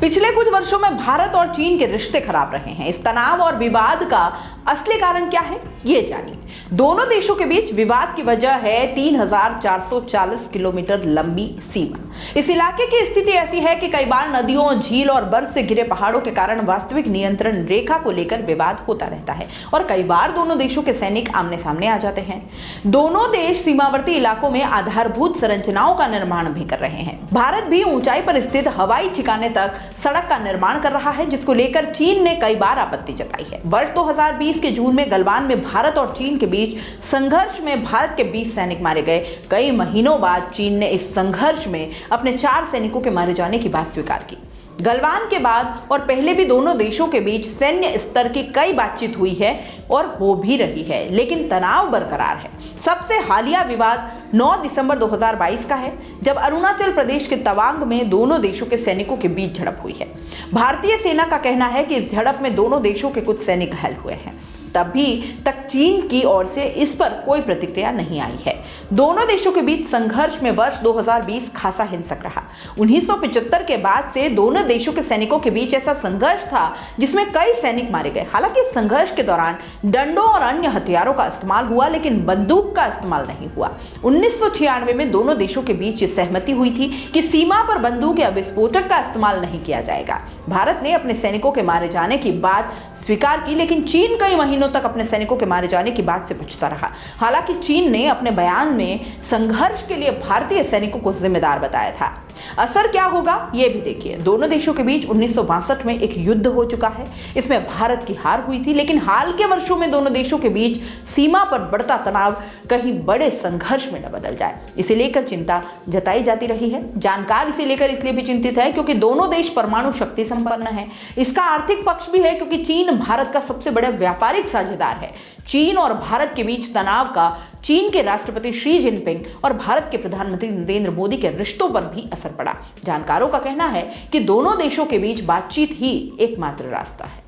पिछले कुछ वर्षों में भारत और चीन के रिश्ते खराब रहे हैं। इस तनाव और विवाद का असली कारण क्या है, ये जानिए। दोनों देशों के बीच विवाद की वजह है 3440 किलोमीटर लंबी सीमा। इस इलाके की स्थिति ऐसी है कि कई बार नदियों, झील और बर्फ से घिरे पहाड़ों के कारण वास्तविक नियंत्रण रेखा को लेकर विवाद होता रहता है और कई बार दोनों देशों के सैनिक आमने सामने आ जाते हैं। दोनों देश सीमावर्ती इलाकों में आधारभूत संरचनाओं का निर्माण भी कर रहे हैं। भारत भी ऊंचाई पर स्थित हवाई ठिकाने तक सड़क का निर्माण कर रहा है, जिसको लेकर चीन ने कई बार आपत्ति जताई है। वर्ष 2020 के जून में गलवान में भारत और चीन के बीच संघर्ष में भारत के 20 सैनिक मारे गए। कई महीनों बाद चीन ने इस संघर्ष में अपने 4 सैनिकों के मारे जाने की बात स्वीकार की। गलवान के बाद और पहले भी दोनों देशों के बीच सैन्य स्तर की कई बातचीत हुई है और हो भी रही है, लेकिन तनाव बरकरार है। सबसे हालिया विवाद 9 दिसंबर 2022 का है, जब अरुणाचल प्रदेश के तवांग में दोनों देशों के सैनिकों के बीच झड़प हुई है। भारतीय सेना का कहना है कि इस झड़प में दोनों देशों के कुछ सैनिक घायल हुए हैं। तभी तक चीन की ओर से इस पर कोई प्रतिक्रिया नहीं आई है। दोनों देशों के बीच संघर्ष में वर्ष 2020 खासा हिंसक रहा। 1975 के बाद से दोनों देशों के सैनिकों के बीच ऐसा संघर्ष था जिसमें कई सैनिक मारे गए। हालांकि इस संघर्ष के दौरान डंडों और अन्य हथियारों का इस्तेमाल हुआ, लेकिन बंदूक का इस्तेमाल नहीं हुआ। 1996 में दोनों देशों के बीच सहमति हुई थी कि सीमा पर बंदूक या विस्फोटक का इस्तेमाल नहीं किया जाएगा। भारत ने अपने सैनिकों के मारे जाने की बात स्वीकार की, लेकिन चीन कई महीनों तक अपने सैनिकों के मारे जाने की बात से बचता रहा। हालांकि चीन ने अपने बयान में संघर्ष के लिए भारतीय सैनिकों को जिम्मेदार बताया था। असर क्या होगा ये भी देखिए। दोनों देशों के बीच 1962 में एक युद्ध हो चुका है। इसमें भारत की हार हुई थी, लेकिन हाल के वर्षों में दोनों देशों के बीच सीमा पर बढ़ता तनाव कहीं बड़े संघर्ष में न बदल जाए, इसे लेकर चिंता जताई जाती रही है। जानकार इसे लेकर इसलिए भी चिंतित है क्योंकि दोनों देश परमाणु शक्ति संपन्न है। इसका आर्थिक पक्ष भी है क्योंकि चीन भारत का सबसे बड़ा व्यापारिक साझेदार है। चीन और भारत के बीच तनाव का चीन के राष्ट्रपति शी जिनपिंग और भारत के प्रधानमंत्री नरेंद्र मोदी के रिश्तों पर भी असर पड़ा। जानकारों का कहना है कि दोनों देशों के बीच बातचीत ही एकमात्र रास्ता है।